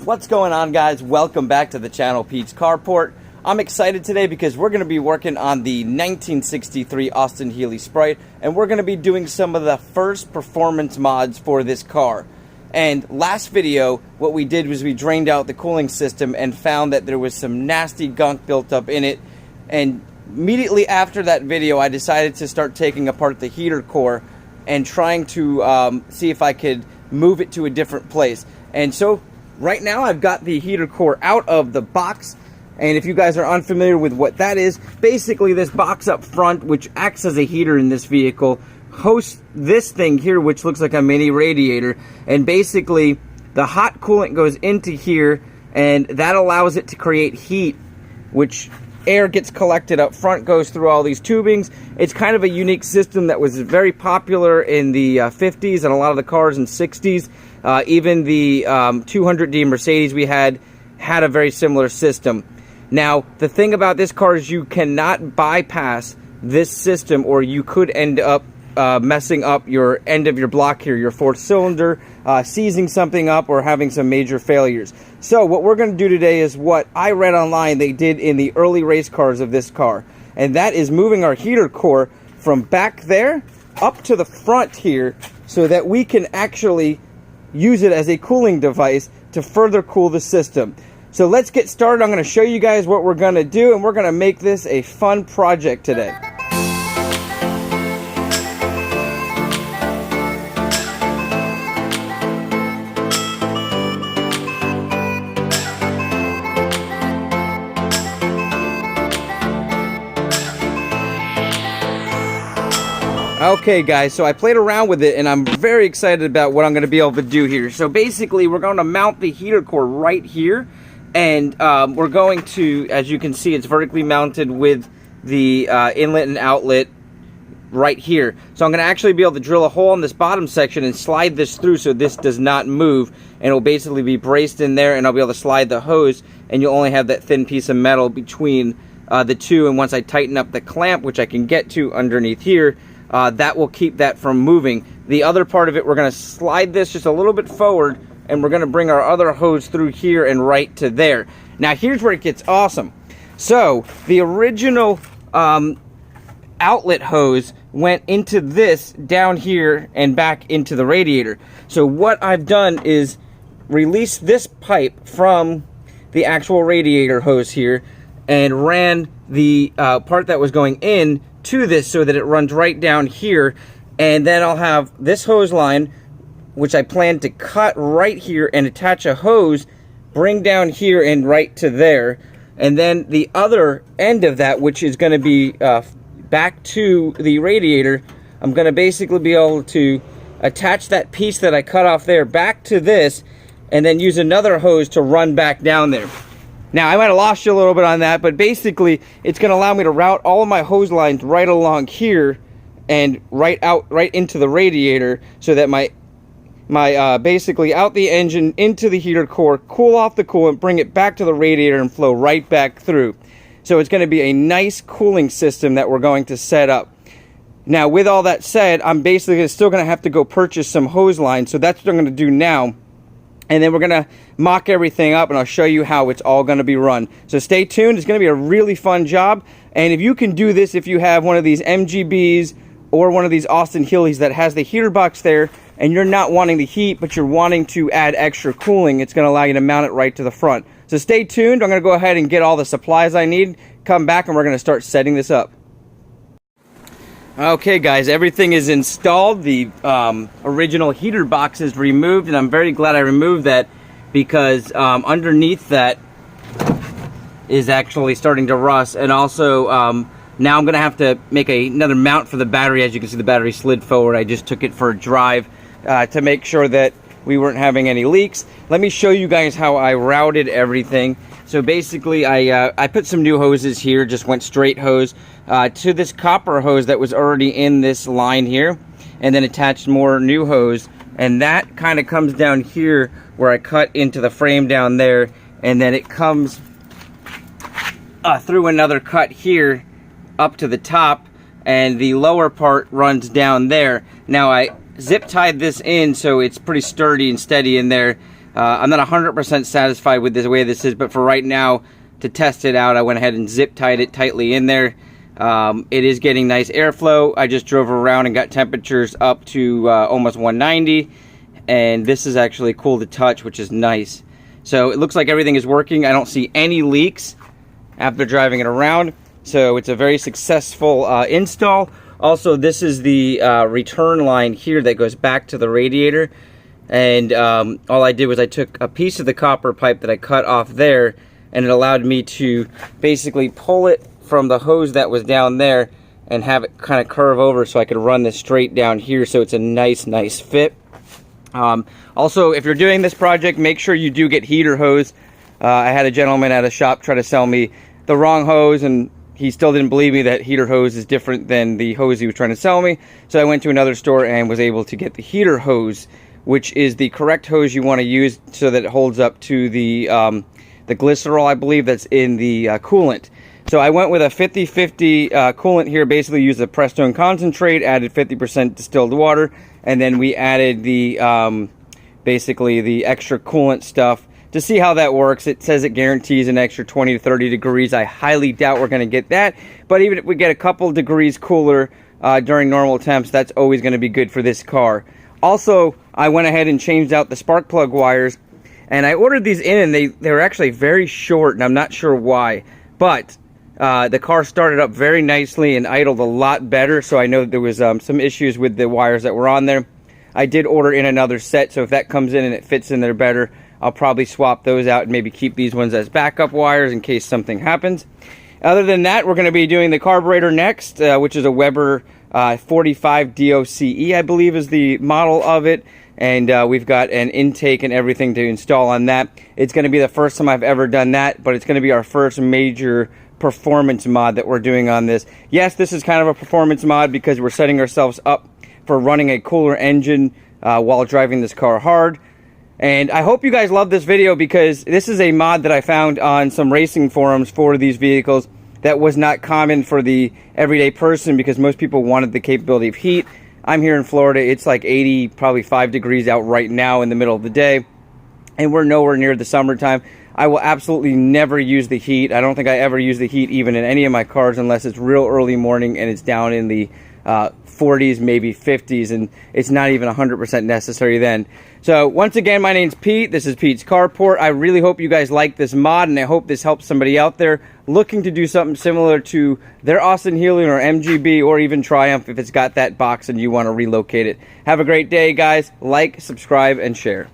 What's going on, guys? Welcome back to the channel, Pete's Carport. I'm excited today because we're going to be working on the 1963 Austin Healey Sprite, and we're going to be doing some of the first performance mods for this car. And last video, what we did was we drained out the cooling system and found that there was some nasty gunk built up in it. And immediately after that video, I decided to start taking apart the heater core and trying to see if I could move it to a different place. And so right now I've got the heater core out of the box, and if you guys are unfamiliar with what that is, basically this box up front, which acts as a heater in this vehicle, hosts this thing here, which looks like a mini radiator, and basically the hot coolant goes into here, and that allows it to create heat, which air gets collected up front, goes through all these tubings. It's kind of a unique system that was very popular in the 50s and a lot of the cars in 60s. Even the 200D Mercedes we had a very similar system. Now, the thing about this car is you cannot bypass this system, or you could end up messing up your end of your block here, your fourth cylinder, seizing something up, or having some major failures. So what we're going to do today is what I read online they did in the early race cars of this car, and that is moving our heater core from back there up to the front here so that we can actually use it as a cooling device to further cool the system. So let's get started. I'm going to show you guys what we're going to do, and we're going to make this a fun project today. Okay guys, so I played around with it and I'm very excited about what I'm going to be able to do here. So basically we're going to mount the heater core right here, and we're going to, as you can see, it's vertically mounted with the inlet and outlet right here. So I'm going to actually be able to drill a hole in this bottom section and slide this through so this does not move, and it'll basically be braced in there, and I'll be able to slide the hose, and you'll only have that thin piece of metal between the two. And once I tighten up the clamp, which I can get to underneath here, that will keep that from moving. The other part of it, we're going to slide this just a little bit forward, and we're going to bring our other hose through here and right to there. Now here's where it gets awesome. So the original outlet hose went into this down here and back into the radiator. So what I've done is release this pipe from the actual radiator hose here and ran the part that was going in to this so that it runs right down here, and then I'll have this hose line, which I plan to cut right here and attach a hose, bring down here and right to there, and then the other end of that, which is going to be back to the radiator, I'm going to basically be able to attach that piece that I cut off there back to this, and then use another hose to run back down there. Now, I might have lost you a little bit on that, but basically, it's going to allow me to route all of my hose lines right along here and right into the radiator, so that my basically out the engine into the heater core, cool off the coolant, bring it back to the radiator, and flow right back through. So it's going to be a nice cooling system that we're going to set up. Now, with all that said, I'm basically still going to have to go purchase some hose lines, so that's what I'm going to do now. And then we're going to mock everything up, and I'll show you how it's all going to be run. So stay tuned. It's going to be a really fun job. And if you can do this, if you have one of these MGBs or one of these Austin Healeys that has the heater box there, and you're not wanting the heat, but you're wanting to add extra cooling, it's going to allow you to mount it right to the front. So stay tuned. I'm going to go ahead and get all the supplies I need, come back, and we're going to start setting this up. Okay guys, everything is installed. The original heater box is removed, and I'm very glad I removed that, because underneath that is actually starting to rust. And also now I'm going to have to make another mount for the battery. As you can see, the battery slid forward. I just took it for a drive to make sure that we weren't having any leaks. Let me show you guys how I routed everything. So basically I put some new hoses here, just went straight hose to this copper hose that was already in this line here, and then attached more new hose, and that kind of comes down here where I cut into the frame down there, and then it comes through another cut here up to the top, and the lower part runs down there. Now I zip tied this in so it's pretty sturdy and steady in there. I'm not 100% satisfied with the way this is, but for right now, to test it out, I went ahead and zip tied it tightly in there. It is getting nice airflow. I just drove around and got temperatures up to almost 190, and this is actually cool to touch, which is nice. So it looks like everything is working. I don't see any leaks after driving it around, so it's a very successful install. Also, this is the return line here that goes back to the radiator, and all I did was I took a piece of the copper pipe that I cut off there, and it allowed me to basically pull it from the hose that was down there and have it kind of curve over so I could run this straight down here, so it's a nice fit. Also, if you're doing this project, make sure you do get heater hose. I had a gentleman at a shop try to sell me the wrong hose, and he still didn't believe me that heater hose is different than the hose he was trying to sell me. So I went to another store and was able to get the heater hose, which is the correct hose you want to use so that it holds up to the glycerol, I believe, that's in the coolant. So I went with a 50-50 coolant here. Basically used the Prestone concentrate, added 50% distilled water, and then we added the basically the extra coolant stuff to see how that works. It says it guarantees an extra 20 to 30 degrees. I highly doubt we're going to get that, but even if we get a couple degrees cooler during normal temps, that's always going to be good for this car. Also, I went ahead and changed out the spark plug wires, and I ordered these in, and they were actually very short, and I'm not sure why, but the car started up very nicely and idled a lot better, so I know there was some issues with the wires that were on there. I did order in another set, so if that comes in and it fits in there better, I'll probably swap those out and maybe keep these ones as backup wires in case something happens. Other than that, we're going to be doing the carburetor next, which is a Weber 45 DOCE, I believe is the model of it. And we've got an intake and everything to install on that. It's going to be the first time I've ever done that, but it's going to be our first major performance mod that we're doing on this. Yes, this is kind of a performance mod because we're setting ourselves up for running a cooler engine while driving this car hard. And I hope you guys love this video because this is a mod that I found on some racing forums for these vehicles that was not common for the everyday person because most people wanted the capability of heat. I'm here in Florida. It's like 80, probably 5 degrees out right now in the middle of the day, and we're nowhere near the summertime. I will absolutely never use the heat. I don't think I ever use the heat even in any of my cars unless it's real early morning and it's down in the 40s, maybe 50s, and it's not even 100% necessary then. So once again, my name's Pete. This is Pete's Carport. I really hope you guys like this mod, and I hope this helps somebody out there looking to do something similar to their Austin Healey or MGB or even Triumph if it's got that box and you want to relocate it. Have a great day, guys. Like, subscribe, and share.